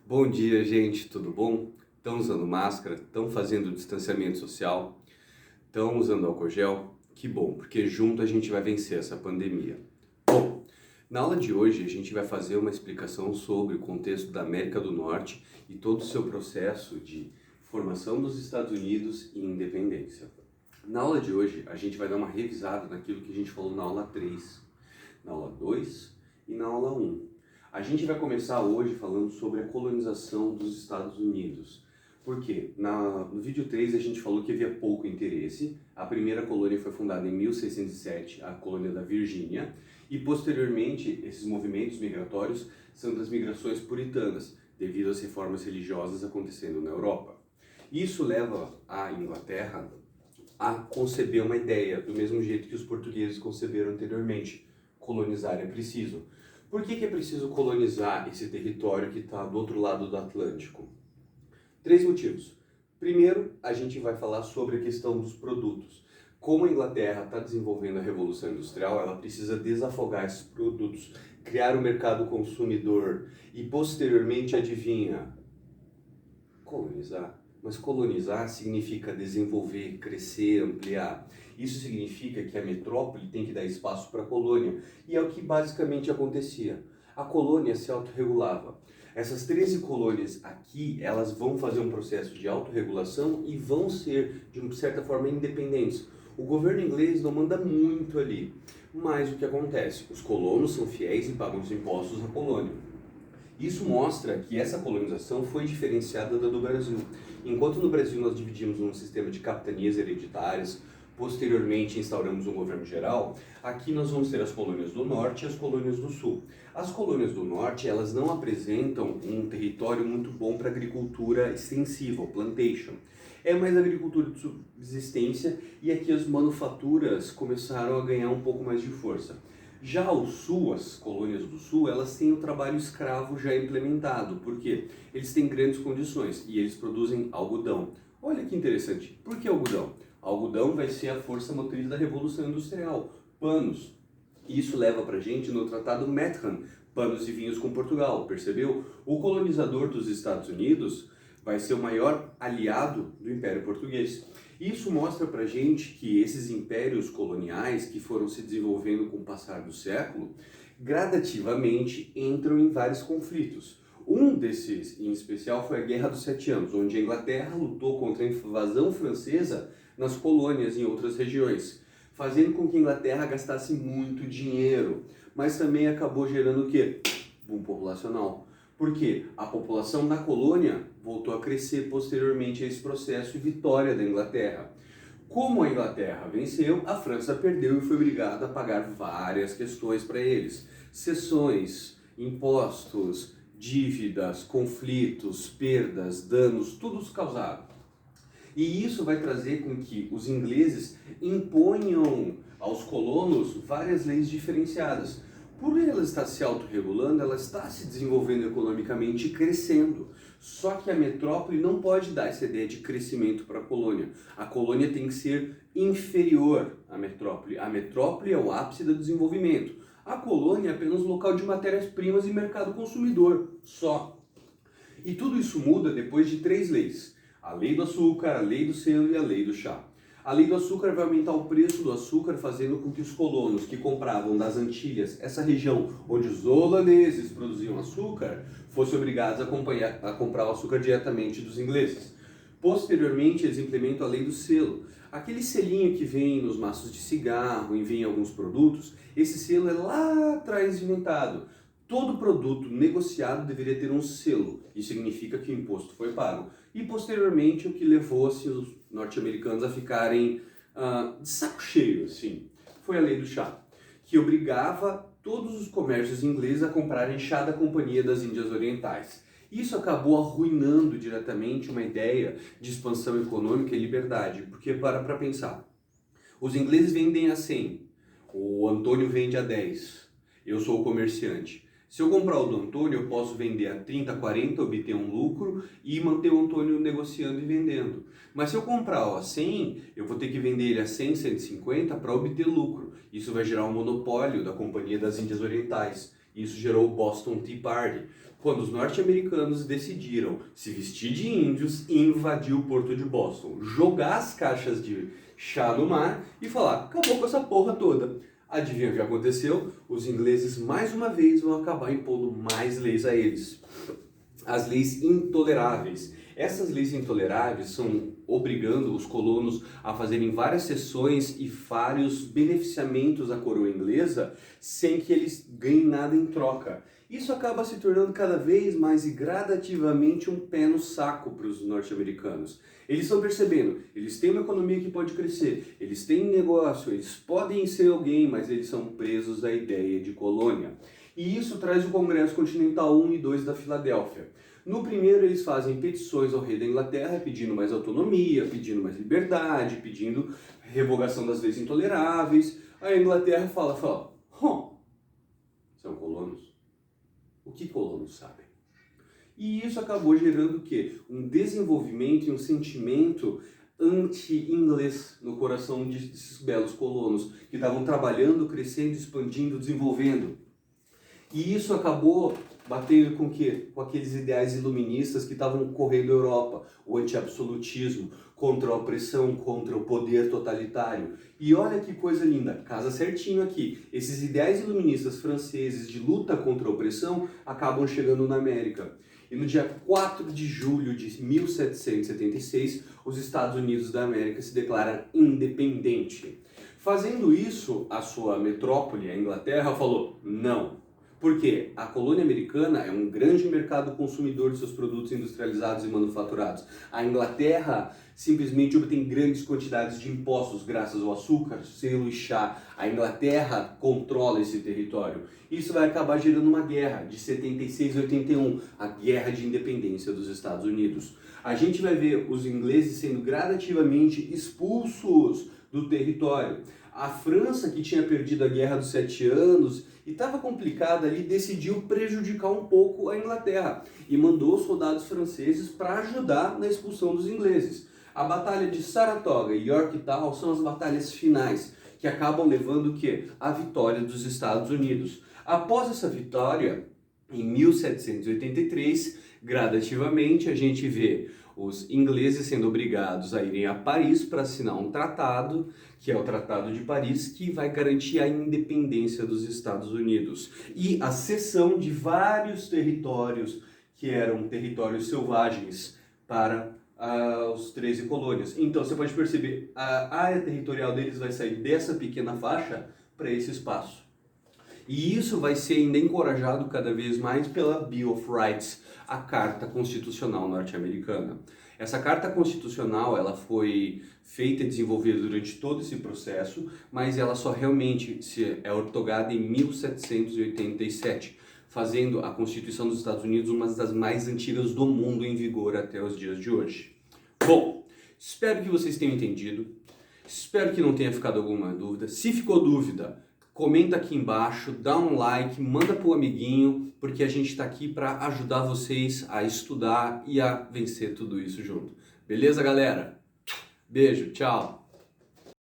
Bom dia, gente, tudo bom? Estão usando máscara? Estão fazendo distanciamento social? Estão usando álcool gel? Que bom, porque junto a gente vai vencer essa pandemia. Bom, na aula de hoje a gente vai fazer uma explicação sobre o contexto da América do Norte e todo o seu processo de formação dos Estados Unidos e independência. Na aula de hoje a gente vai dar uma revisada naquilo que a gente falou na aula 3, na aula 2 e na aula 1. A gente vai começar hoje falando sobre a colonização dos Estados Unidos. Por quê? No vídeo 3 a gente falou que havia pouco interesse. A primeira colônia foi fundada em 1607, a colônia da Virgínia, e posteriormente esses movimentos migratórios são das migrações puritanas, devido às reformas religiosas acontecendo na Europa. Isso leva a Inglaterra a conceber uma ideia, do mesmo jeito que os portugueses conceberam anteriormente: colonizar é preciso. Por que é preciso colonizar esse território que está do outro lado do Atlântico? 3 motivos. Primeiro, a gente vai falar sobre a questão dos produtos. Como a Inglaterra está desenvolvendo a Revolução Industrial, ela precisa desafogar esses produtos, criar um mercado consumidor e, posteriormente, adivinha? Colonizar. Mas colonizar significa desenvolver, crescer, ampliar. Isso significa que a metrópole tem que dar espaço para a colônia. E é o que basicamente acontecia. A colônia se autorregulava. Essas 13 colônias aqui, elas vão fazer um processo de autorregulação e vão ser, de certa forma, independentes. O governo inglês não manda muito ali. Mas o que acontece? Os colonos são fiéis e pagam os impostos à colônia. Isso mostra que essa colonização foi diferenciada da do Brasil. Enquanto no Brasil nós dividimos um sistema de capitanias hereditárias, posteriormente instauramos um governo geral, aqui nós vamos ter as colônias do Norte e as colônias do Sul. As colônias do Norte, elas não apresentam um território muito bom para agricultura extensiva, ou plantation. É mais agricultura de subsistência, e aqui as manufaturas começaram a ganhar um pouco mais de força. Já o Sul, as colônias do Sul, elas têm o trabalho escravo já implementado. Por quê? Eles têm grandes condições e eles produzem algodão. Olha que interessante. Por que algodão? Algodão vai ser a força motriz da Revolução Industrial. Panos. Isso leva pra gente no Tratado Methuen, panos e vinhos com Portugal, percebeu? O colonizador dos Estados Unidos vai ser o maior aliado do Império Português. Isso mostra pra gente que esses impérios coloniais que foram se desenvolvendo com o passar do século, gradativamente entram em vários conflitos. Um desses, em especial, foi a Guerra dos Sete Anos, onde a Inglaterra lutou contra a invasão francesa nas colônias em outras regiões, fazendo com que a Inglaterra gastasse muito dinheiro, mas também acabou gerando o quê? Boom populacional. Por quê? A população na colônia voltou a crescer posteriormente a esse processo e vitória da Inglaterra. Como a Inglaterra venceu, a França perdeu e foi obrigada a pagar várias questões para eles. Seções, impostos, dívidas, conflitos, perdas, danos, tudo causado. E isso vai trazer com que os ingleses imponham aos colonos várias leis diferenciadas. Por ela estar se autorregulando, ela está se desenvolvendo economicamente e crescendo. Só que a metrópole não pode dar essa ideia de crescimento para a colônia. A colônia tem que ser inferior à metrópole. A metrópole é o ápice do desenvolvimento. A colônia é apenas um local de matérias-primas e mercado consumidor, só. E tudo isso muda depois de 3 leis. A lei do açúcar, a lei do selo e a lei do chá. A lei do açúcar vai aumentar o preço do açúcar, fazendo com que os colonos que compravam das Antilhas, essa região onde os holandeses produziam açúcar, fossem obrigados a comprar o açúcar diretamente dos ingleses. Posteriormente, eles implementam a lei do selo. Aquele selinho que vem nos maços de cigarro e vem em alguns produtos, esse selo é lá atrás inventado. Todo produto negociado deveria ter um selo. Isso significa que o imposto foi pago. E posteriormente o que levou assim, os norte-americanos a ficarem de saco cheio, assim, foi a lei do chá, que obrigava todos os comércios ingleses a comprarem chá da Companhia das Índias Orientais. Isso acabou arruinando diretamente uma ideia de expansão econômica e liberdade, porque para pensar, os ingleses vendem a 100, o Antônio vende a 10, eu sou o comerciante. Se eu comprar o do Antônio, eu posso vender a 30, 40, obter um lucro e manter o Antônio negociando e vendendo. Mas se eu comprar a 100, eu vou ter que vender ele a 100, 150 para obter lucro. Isso vai gerar um monopólio da Companhia das Índias Orientais. Isso gerou o Boston Tea Party, quando os norte-americanos decidiram se vestir de índios e invadir o porto de Boston, jogar as caixas de chá no mar e falar, acabou com essa porra toda. Adivinha o que aconteceu? Os ingleses mais uma vez vão acabar impondo mais leis a eles. As leis intoleráveis. Essas leis intoleráveis são obrigando os colonos a fazerem várias cessões e vários beneficiamentos à coroa inglesa sem que eles ganhem nada em troca. Isso acaba se tornando cada vez mais e gradativamente um pé no saco para os norte-americanos. Eles estão percebendo, eles têm uma economia que pode crescer, eles têm negócio, eles podem ser alguém, mas eles são presos à ideia de colônia. E isso traz o Congresso Continental 1 e 2 da Filadélfia. No primeiro, eles fazem petições ao rei da Inglaterra, pedindo mais autonomia, pedindo mais liberdade, pedindo revogação das leis intoleráveis. A Inglaterra fala, são colonos? O que colonos sabem? E isso acabou gerando o quê? Um desenvolvimento e um sentimento anti-inglês no coração desses belos colonos, que estavam trabalhando, crescendo, expandindo, desenvolvendo. E isso acabou batendo com o quê? Com aqueles ideais iluministas que estavam correndo a Europa, o anti-absolutismo, contra a opressão, contra o poder totalitário. E olha que coisa linda, casa certinho aqui. Esses ideais iluministas franceses de luta contra a opressão acabam chegando na América. E no dia 4 de julho de 1776, os Estados Unidos da América se declaram independente. Fazendo isso, a sua metrópole, a Inglaterra, falou não. Porque a colônia americana é um grande mercado consumidor de seus produtos industrializados e manufaturados. A Inglaterra simplesmente obtém grandes quantidades de impostos graças ao açúcar, selo e chá. A Inglaterra controla esse território. Isso vai acabar gerando uma guerra de 76 a 81, a Guerra de Independência dos Estados Unidos. A gente vai ver os ingleses sendo gradativamente expulsos do território. A França, que tinha perdido a Guerra dos 7 Anos e estava complicada ali, decidiu prejudicar um pouco a Inglaterra e mandou soldados franceses para ajudar na expulsão dos ingleses. A Batalha de Saratoga e Yorktown são as batalhas finais, que acabam levando o quê? A vitória dos Estados Unidos. Após essa vitória, em 1783, gradativamente a gente vê os ingleses sendo obrigados a irem a Paris para assinar um tratado, que é o Tratado de Paris, que vai garantir a independência dos Estados Unidos e a cessão de vários territórios que eram territórios selvagens para os 13 colônias. Então você pode perceber, a área territorial deles vai sair dessa pequena faixa para esse espaço. E isso vai ser ainda encorajado cada vez mais pela Bill of Rights, a Carta Constitucional norte-americana. Essa Carta Constitucional ela foi feita e desenvolvida durante todo esse processo, mas ela só realmente é ortogada em 1787, fazendo a Constituição dos Estados Unidos uma das mais antigas do mundo em vigor até os dias de hoje. Bom, espero que vocês tenham entendido, espero que não tenha ficado alguma dúvida. Se ficou dúvida, comenta aqui embaixo, dá um like, manda pro amiguinho, porque a gente está aqui para ajudar vocês a estudar e a vencer tudo isso junto. Beleza, galera? Beijo, tchau!